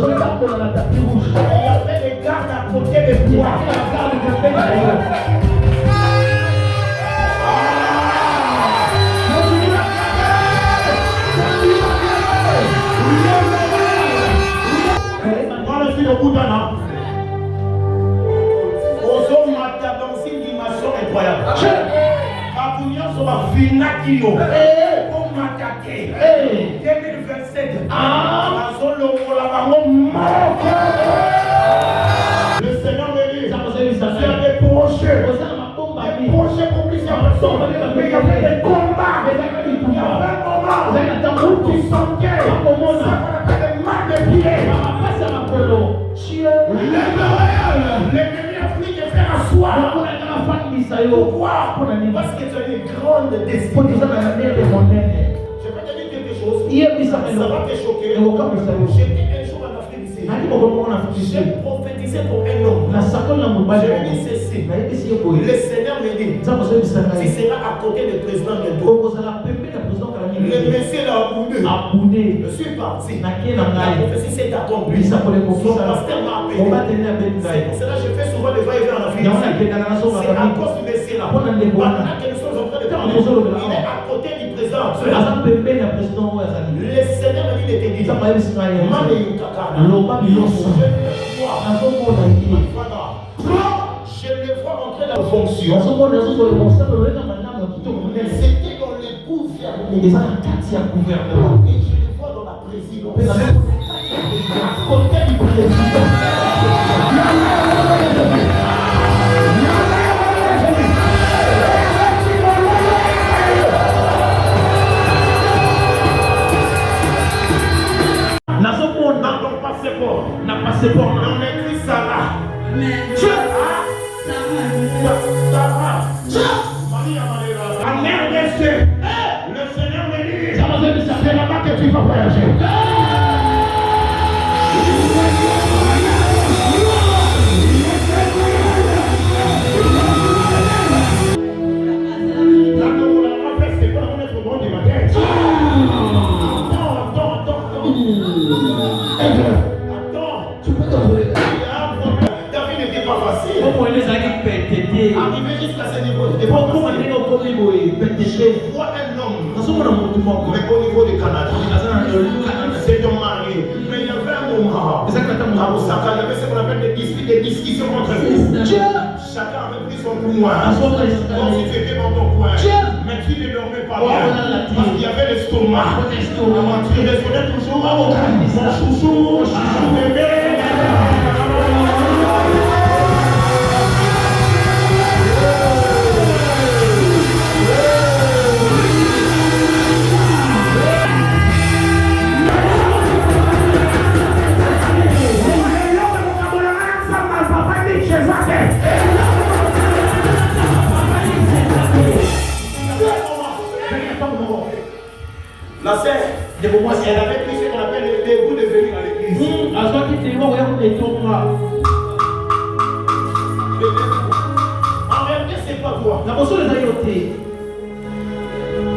y avait des gardes à côté de toi. Voilà ce qu'il y a au bout d'un an. Dans une dimension incroyable. Abounia sur la finakio. Comme Makake. 2027. Le Seigneur me dit, c'est des projets. Des projets pour plusieurs personnes. Mais il y avait des combats. Il y avait un moment où tu sentais ça qu'on appelle des marques de pied. L'ennemi a pris de faire asseoir. Pourquoi? Parce que tu as une grande destinée. Je peux te dire quelque chose. Ça va te choquer. J'étais un jour en Afrique ici. J'ai prophétisé pour un homme. Je lui ai dit ceci. Le Seigneur me dit, tu seras à côté du président bientôt. Le monsieur l'a aboudé. Je suis parti. La prophétie s'est accomplie. Son pasteur m'a appelé. C'est pour cela que je fais souvent des va-et-vient en Afrique. C'est à cause du monsieur là. Pendant que nous sommes en train de parler, il est à côté du président. Le Seigneur m'a dit de te dire, je le vois rentrer dans la fonction. Mais c'était dans les gouvernements. Et je le vois dans la présidence. À côté du président. On écrit Sarah. La mère des cieux. Le Seigneur me dit, c'est là-bas que tu vas voyager. Arrivé jusqu'à ce niveau, je vois un homme, mais au niveau du Canada, c'est ton mari. Mais il y avait un moment, à Osaka, il y avait ce qu'on appelle des discussions entre vous. Chacun avait pris son pouvoir, comme si tu étais dans ton coin, mais tu ne dormais pas bien, parce qu'il y avait l'estomac. Tu résonnais toujours, mon chouchou, bébé. La sœur, elle avait pris ce qu'on appelle le goût de venir à l'église. En réalité, c'est pas toi.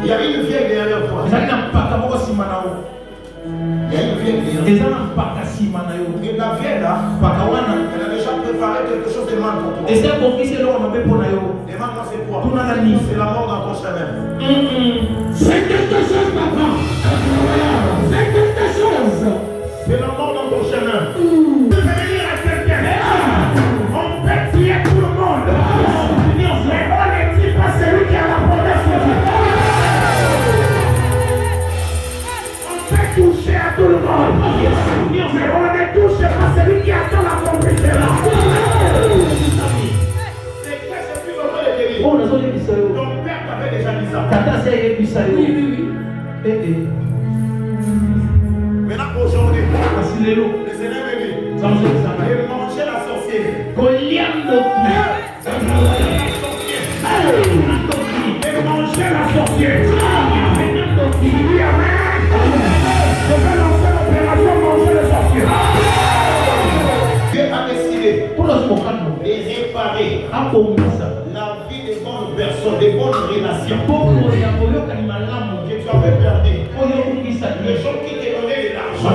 Il y avait une vieille derrière toi. Il y a une vieille derrière. Et la vieille là, elle a déjà préparé quelque chose de mal pour toi. Et maintenant c'est quoi? C'est la mort dans ton chemin. C'est quelque chose, papa. C'est quelque chose. C'est la mort dans ton chemin. Tu veux venir à quelqu'un. On peut tuer tout le monde. Mais on ne tue pas celui qui a la promesse de Dieu. On peut toucher à tout le monde. Mais on ne touche pas celui qui attend l'accomplissement. C'est que je suis en train de te dire. Ton père t'avait déjà dit ça. Maintenant aujourd'hui, le Seigneur me dit, de manger la sorcière. De manger la sorcière. Il dit amen. Je vais lancer l'opération manger les sorcières. Dieu a décidé de réparer la vie des bonnes personnes, des bonnes relations. Que tu avais perdu. Les gens qui te donnaient de l'argent.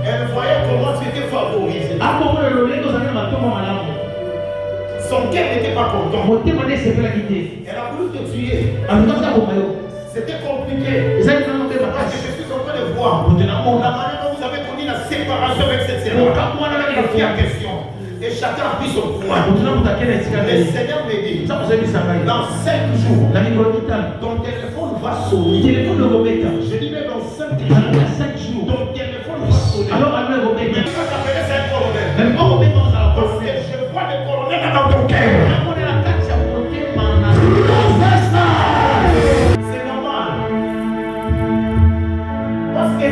Elle voyait comment tu étais favorisé. Son cœur n'était pas content. Elle a voulu te tuer. C'était compliqué. Parce que je suis en train de voir la manière dont vous avez connu la séparation avec cette sœur. Il y a question. Et chacun a pris son point. Le Seigneur me dit, dans 5 jours, ton téléphone va sonner. Je dis même dans 5 jours, ton téléphone va sonner. Alors, mais quand tu appelles ça un colonel, parce que je vois des colonels dans ton cœur. C'est normal. Parce que,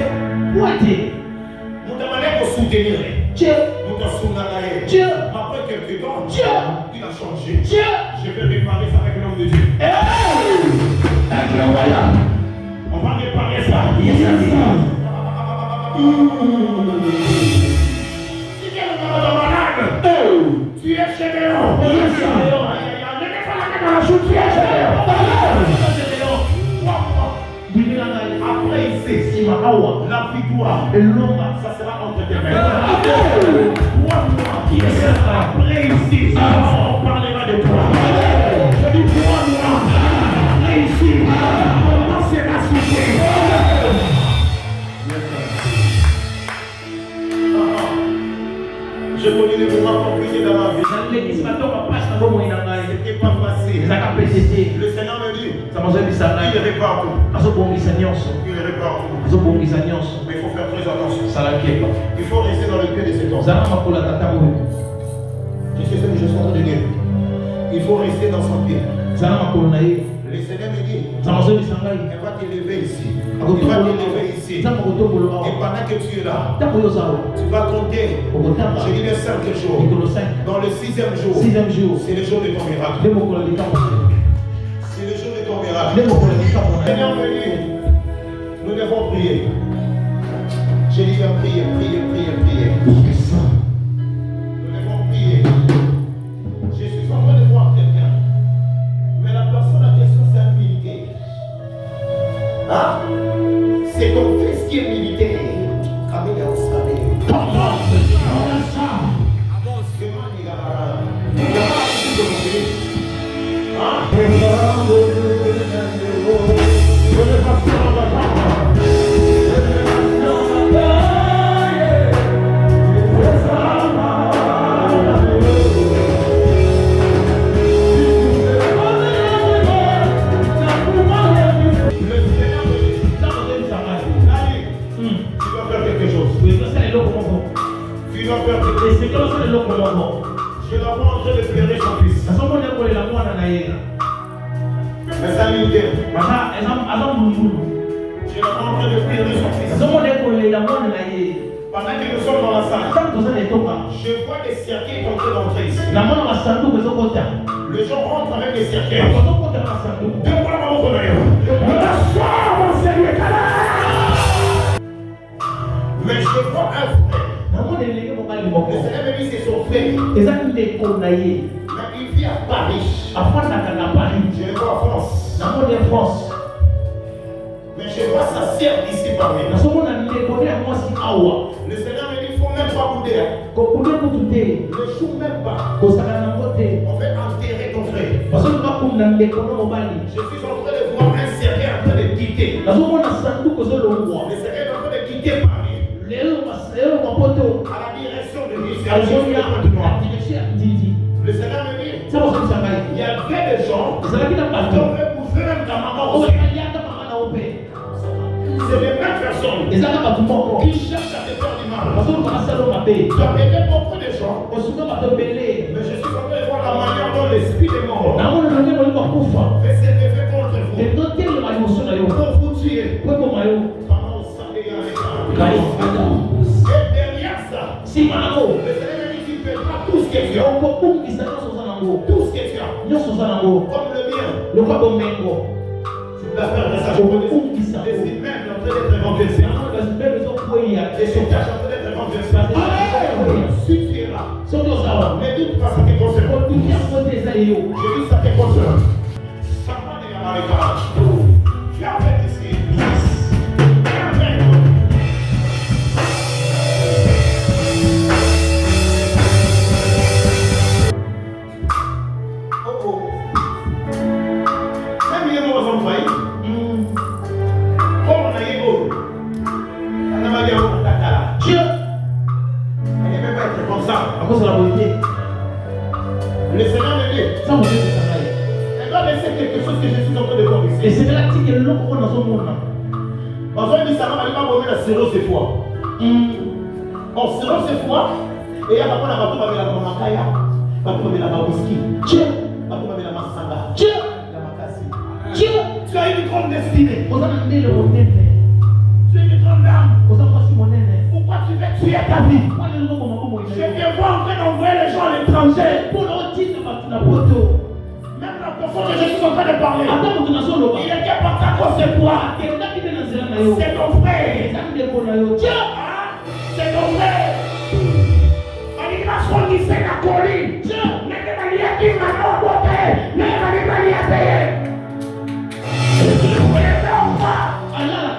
nous demandons pour soutenir. Dieu, après quelques temps, Dieu, il a changé. Dieu, je vais réparer ça avec l'homme de Dieu. Incroyable. On va réparer ça. Si tu es le malade, tu es chez Léon. Ne mets pas la main dans la chute, tu es chez Léon. Après, il sait, la victoire, ça sera entre tes mains. Après ici, on parlera de toi. Je dis 3 mois. Après ici, on sera soufflé. Je connais les moments compliqués dans ma vie. C'était pas facile. Le Seigneur me dit, il répare tout. Il répare tout. Mais il faut faire très attention. Il faut rester dans le pied de cet homme. Je sais ce que je suis en train de dire. Il faut rester dans son pied. Le Seigneur me dit, elle va t'élever ici. Il va t'élever ici. Et pendant que tu es là, tu vas compter. Je dis les 5 jours. Dans le 6e jour, c'est le jour de ton miracle. C'est le jour de ton miracle. Le Seigneur me dit, nous devons prier. J'ai dit, prier. Nous devons prier. Je suis en train de voir quelqu'un. Mais la personne en question, c'est un militaire. Hein? C'est ton fils qui est militaire. Camille au salé. Je la vois en train de pleurer son fils. Mais ça militaire. Je la vois en train de pleurer son fils. Pendant que nous sommes dans la salle, je vois des cercueils en train d'entrer ici. Les gens rentrent avec des cercueils. Mais je vois un frère. Le Seigneur me dit c'est son frère. Mais il vit à Paris. Je le vois en France. Mais je vois sa sœur ici parmi nous. Le Seigneur me dit il ne faut même pas bouder. Ne joue même pas. On veut enterrer ton frère. Je suis en train de voir un cercueil en train de quitter. Le cercueil est en train de quitter Paris. À la direction de l'Israël. Le Seigneur me dit, il y avait des gens qui auraient bouffé même ta maman aussi. C'est les mêmes personnes qui cherchent à te faire du mal. Tu as aidé beaucoup de gens. Mais je suis en train de voir la manière dont l'esprit est mort. Fait cet effet contre vous. Pour vous tuer. Et derrière ça, le Seigneur me dit tu perdras tout ce que tu as. Tout ce que tu as. Comme le mien. Tu vas faire de ça. Je connais. Les immeubles en train d'être évangelisés. Et ce cache en train d'être évangelisé. Si tu es là, ne dites pas ça te concerne. Je dis ça te concerne. Ça va les gars. Tu as fait ici. Dieu. Elle ne peut pas être comme ça. À cause de la beauté. Le Seigneur me dit. Ça, mon Dieu, c'est ça. Elle doit laisser quelque chose que je suis en train de voir ici. Et c'est là que tu es là pour dans son monde. Parce que ça va pas bomber la sirop ces fois. En sirop ces fois, et il y a pas de bateau qui va la makaya, bateau qui va la whisky, Dieu, bateau qui va la masanga, Dieu, la makasi. Dieu, tu as une grande destinée. Vous en avez le modèle. Tu es une grande âme. Vous en avez mon aîné. Pourquoi tu veux tuer ta vie? Je viens voir en train d'envoyer les gens à l'étranger. Pour leur dire que la photo. Même la personne que je suis en train de parler. Il était parti à cause de toi. C'est ton frère. C'est ton frère. Il va choisir la colline.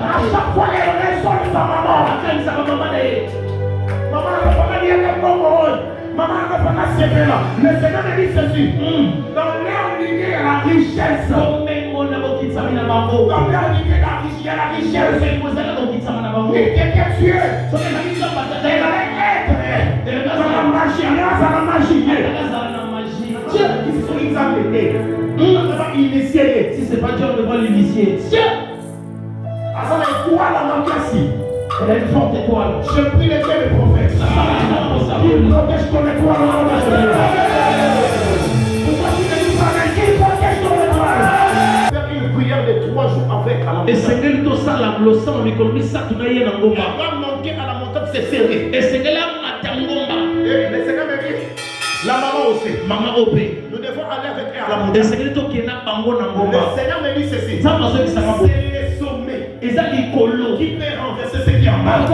À chaque fois, les raisons de sa maman. Maman n'a pas dit à maman n'a pas dit là. Le Seigneur me dit ceci. Dans leur lignée, il y a la richesse. Dans leur lignée, il y a la richesse. Mais quelqu'un tué. Elle allait être dans la magie. Ils sont examinés. On ne va pas initier. Si c'est pas Dieu, on devra l'initier. Ça va être quoi la macasse? Elle a une forte étoile. Je prie les dieux des prophètes. Il protège ton étoile au nom de Jésus. Pourquoi tu ne dis pas qu'il protège ton étoile? Faire une prière de 3 jours avec à la montagne. Et Seigneur, tout ça, la glossant, on économie ça, tout est dans le on va manquer à la montagne, c'est serré. Et Seigneur, là, à Tangomba. Et le Seigneur me dit, la maman aussi. Maman Opé. Nous devons aller avec elle à la Et montagne. Seigneur, tout qui est là, Bango Nangomba. Le Seigneur me dit ceci. Ça, parce que ça va c'est les sommets. Et ça, les colos. Qui peut renverser ce qui est en bas.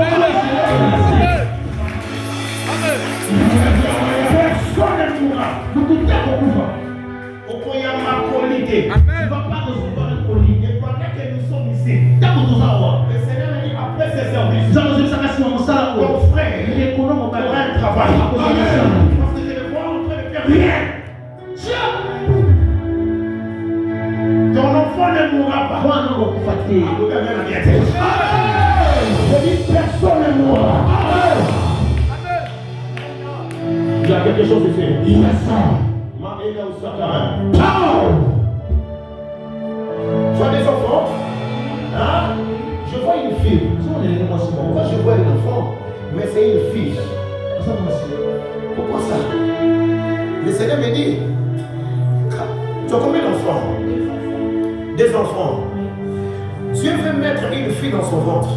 Personne ne mourra. Nous tout à beaucoup. Au y a ma qualité. Tu ne vas pas recevoir un colis. Et pendant que nous sommes ici, Le Seigneur me dit après ces services, ton frère, il est connu, aura un travail. Parce que je le vois en train de faire rien. Ton enfant ne mourra pas. Je dis personne ne mourra. Il y a quelque chose ici. Il y a ça. Tu as des enfants? Hein? Je vois une fille. Pourquoi je vois un enfant? Mais c'est une fille. Pourquoi ça? Le Seigneur me dit, tu as combien d'enfants? Des enfants. Dieu veut mettre une fille dans son ventre.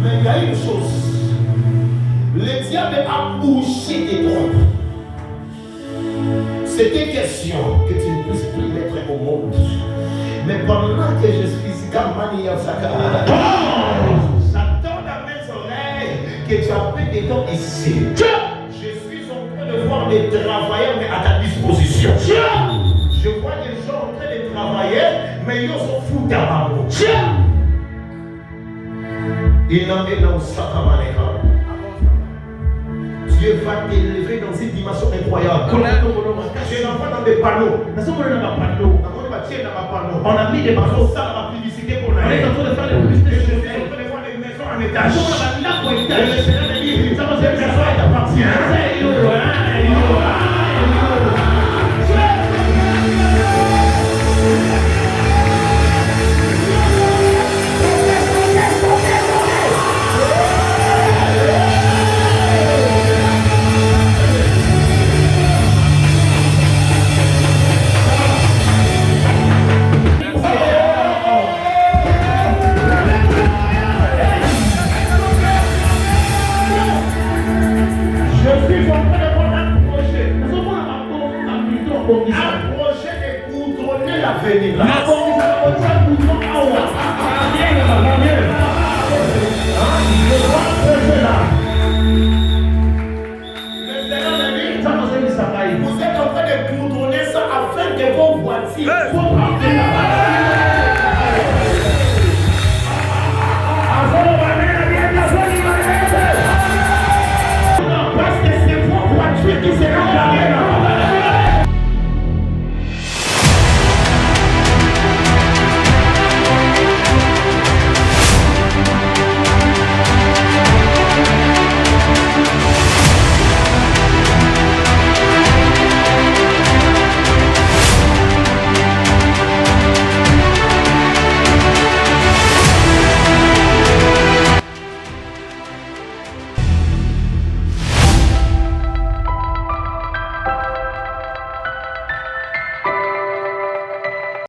Mais il y a une chose. Le diable a bouché tes trompes. C'était question que tu ne puisses plus mettre au monde. Mais pendant que je suis Kamani Yasaka, j'attends dans mes oreilles que tu as fait des dons ici. Je suis en train de voir des travailleurs mais à ta disposition. Je vois des gens en train de travailler, mais ils s'en foutent d'abord. Il n'en est dans Sakamaneka. Dieu va t'élever dans une dimension incroyable. Je l'envoie dans des panneaux. On a mis des panneaux, ça la publicité pour la. On est en train de faire des publicités. Je suis en train de voir des maisons en étage.